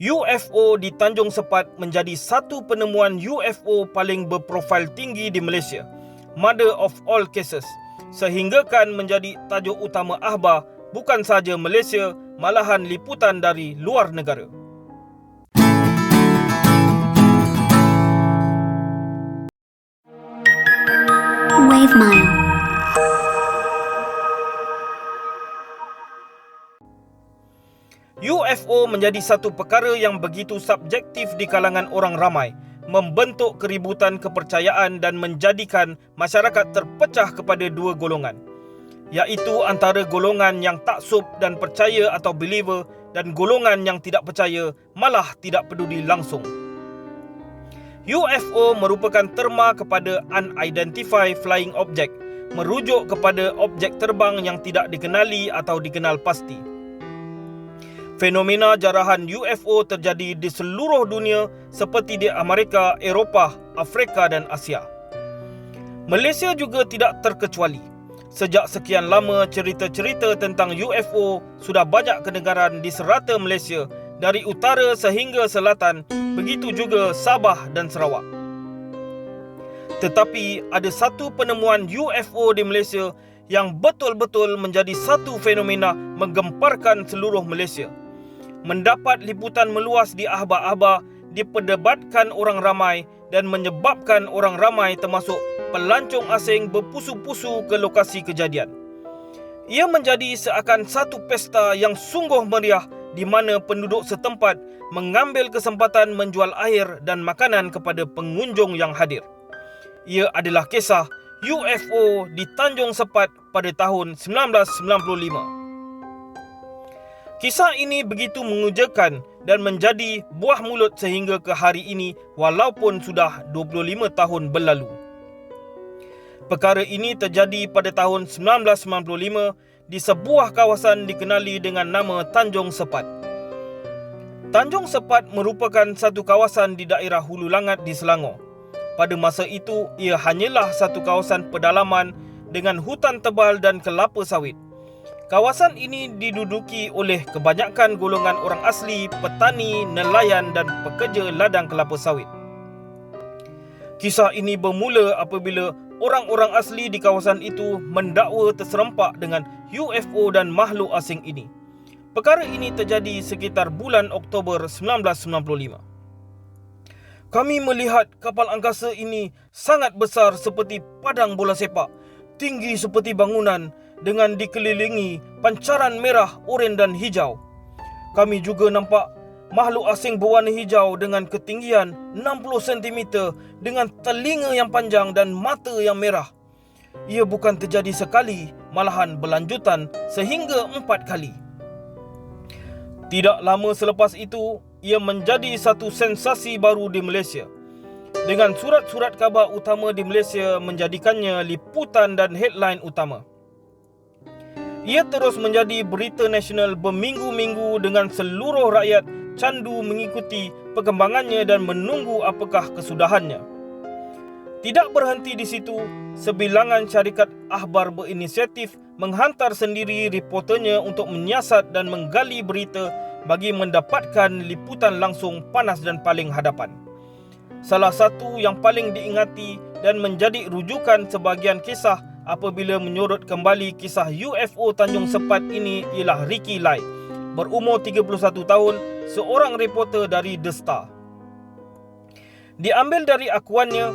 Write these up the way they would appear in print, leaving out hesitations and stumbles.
UFO di Tanjung Sepat menjadi satu penemuan UFO paling berprofil tinggi di Malaysia, mother of all cases, sehinggakan menjadi tajuk utama akhbar bukan sahaja Malaysia, malahan liputan dari luar negara. Wavemile. UFO menjadi satu perkara yang begitu subjektif di kalangan orang ramai, membentuk keributan kepercayaan dan menjadikan masyarakat terpecah kepada dua golongan, iaitu antara golongan yang taksub dan percaya atau believer dan golongan yang tidak percaya malah tidak peduli langsung. UFO merupakan terma kepada Unidentified Flying Object, merujuk kepada objek terbang yang tidak dikenali atau dikenal pasti. Fenomena jarahan UFO terjadi di seluruh dunia seperti di Amerika, Eropah, Afrika dan Asia. Malaysia juga tidak terkecuali. Sejak sekian lama, cerita-cerita tentang UFO sudah banyak kedengaran di serata Malaysia, dari utara sehingga selatan, begitu juga Sabah dan Sarawak. Tetapi ada satu penemuan UFO di Malaysia yang betul-betul menjadi satu fenomena menggemparkan seluruh Malaysia. Mendapat liputan meluas di akhbar-akhbar, diperdebatkan orang ramai dan menyebabkan orang ramai termasuk pelancong asing berpusu-pusu ke lokasi kejadian. Ia menjadi seakan satu pesta yang sungguh meriah di mana penduduk setempat mengambil kesempatan menjual air dan makanan kepada pengunjung yang hadir. Ia adalah kisah UFO di Tanjung Sepat pada tahun 1995. Kisah ini begitu mengujakan dan menjadi buah mulut sehingga ke hari ini walaupun sudah 25 tahun berlalu. Perkara ini terjadi pada tahun 1995 di sebuah kawasan dikenali dengan nama Tanjung Sepat. Tanjung Sepat merupakan satu kawasan di daerah Hulu Langat di Selangor. Pada masa itu, ia hanyalah satu kawasan pedalaman dengan hutan tebal dan kelapa sawit. Kawasan ini diduduki oleh kebanyakan golongan orang asli, petani, nelayan dan pekerja ladang kelapa sawit. Kisah ini bermula apabila orang-orang asli di kawasan itu mendakwa terserempak dengan UFO dan makhluk asing ini. Perkara ini terjadi sekitar bulan Oktober 1995. Kami melihat kapal angkasa ini sangat besar seperti padang bola sepak, tinggi seperti bangunan dengan dikelilingi pancaran merah, oranye dan hijau. Kami juga nampak makhluk asing berwarna hijau dengan ketinggian 60 cm dengan telinga yang panjang dan mata yang merah. Ia bukan terjadi sekali, malahan berlanjutan sehingga 4 kali. Tidak lama selepas itu, ia menjadi satu sensasi baru di Malaysia, dengan surat-surat khabar utama di Malaysia menjadikannya liputan dan headline utama. Ia terus menjadi berita nasional berminggu-minggu dengan seluruh rakyat candu mengikuti perkembangannya dan menunggu apakah kesudahannya. Tidak berhenti di situ, sebilangan syarikat akhbar berinisiatif menghantar sendiri reporternya untuk menyiasat dan menggali berita bagi mendapatkan liputan langsung panas dan paling hadapan. Salah satu yang paling diingati dan menjadi rujukan sebahagian kisah apabila menyorot kembali kisah UFO Tanjung Sepat ini ialah Ricky Lai, berumur 31 tahun, seorang reporter dari The Star. Diambil dari akuannya,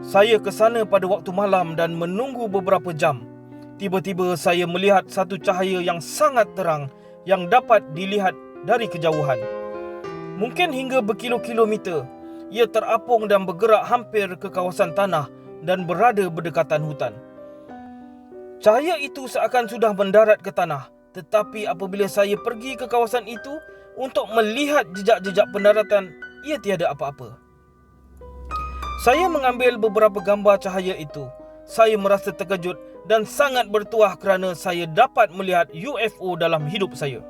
saya ke sana pada waktu malam dan menunggu beberapa jam. Tiba-tiba saya melihat satu cahaya yang sangat terang yang dapat dilihat dari kejauhan. Mungkin hingga berkilo-kilometer. Ia terapung dan bergerak hampir ke kawasan tanah dan berada berdekatan hutan. Cahaya itu seakan sudah mendarat ke tanah, tetapi apabila saya pergi ke kawasan itu untuk melihat jejak-jejak pendaratan, ia tiada apa-apa. Saya mengambil beberapa gambar cahaya itu. Saya merasa terkejut dan sangat bertuah kerana saya dapat melihat UFO dalam hidup saya.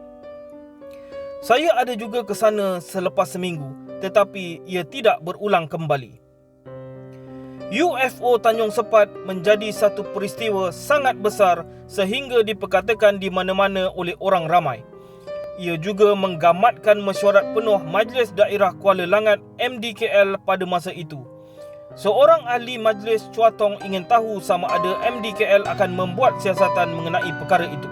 Saya ada juga ke sana selepas seminggu, tetapi ia tidak berulang kembali. UFO Tanjung Sepat menjadi satu peristiwa sangat besar sehingga diperkatakan di mana-mana oleh orang ramai. Ia juga menggamatkan mesyuarat penuh Majlis Daerah Kuala Langat MDKL pada masa itu. Seorang ahli majlis Chua Tong ingin tahu sama ada MDKL akan membuat siasatan mengenai perkara itu.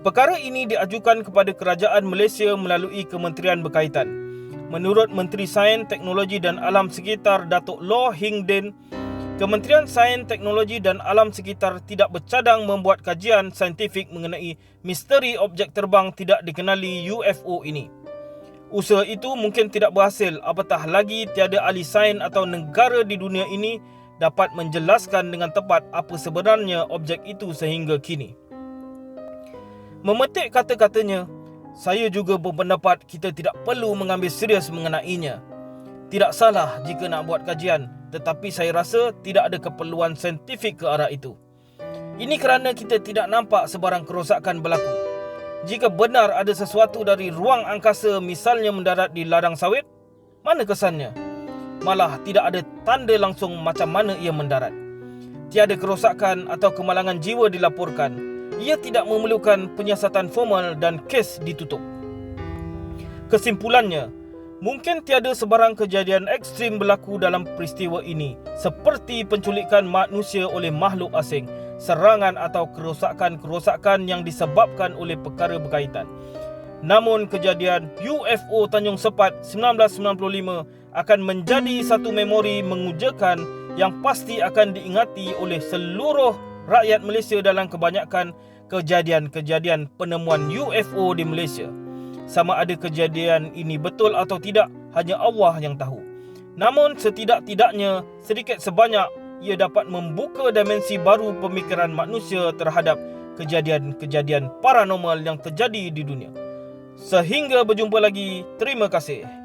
Perkara ini diajukan kepada Kerajaan Malaysia melalui kementerian berkaitan. Menurut Menteri Sains, Teknologi dan Alam Sekitar Datuk Loh Hing Den, Kementerian Sains, Teknologi dan Alam Sekitar tidak bercadang membuat kajian saintifik mengenai misteri objek terbang tidak dikenali UFO ini. Usaha itu mungkin tidak berhasil, apatah lagi tiada ahli sains atau negara di dunia ini dapat menjelaskan dengan tepat apa sebenarnya objek itu sehingga kini. Memetik kata-katanya, saya juga berpendapat kita tidak perlu mengambil serius mengenainya. Tidak salah jika nak buat kajian, tetapi saya rasa tidak ada keperluan saintifik ke arah itu. Ini kerana kita tidak nampak sebarang kerosakan berlaku. Jika benar ada sesuatu dari ruang angkasa misalnya mendarat di ladang sawit, mana kesannya? Malah tidak ada tanda langsung macam mana ia mendarat. Tiada kerosakan atau kemalangan jiwa dilaporkan. Ia tidak memerlukan penyiasatan formal dan kes ditutup. Kesimpulannya, mungkin tiada sebarang kejadian ekstrim berlaku dalam peristiwa ini, seperti penculikan manusia oleh makhluk asing, serangan atau kerosakan-kerosakan yang disebabkan oleh perkara berkaitan. Namun kejadian UFO Tanjung Sepat 1995 akan menjadi satu memori mengujakan yang pasti akan diingati oleh seluruh rakyat Malaysia dalam kebanyakan kejadian-kejadian penemuan UFO di Malaysia. Sama ada kejadian ini betul atau tidak, hanya Allah yang tahu. Namun setidak-tidaknya, sedikit sebanyak, ia dapat membuka dimensi baru pemikiran manusia terhadap kejadian-kejadian paranormal yang terjadi di dunia. Sehingga berjumpa lagi, terima kasih.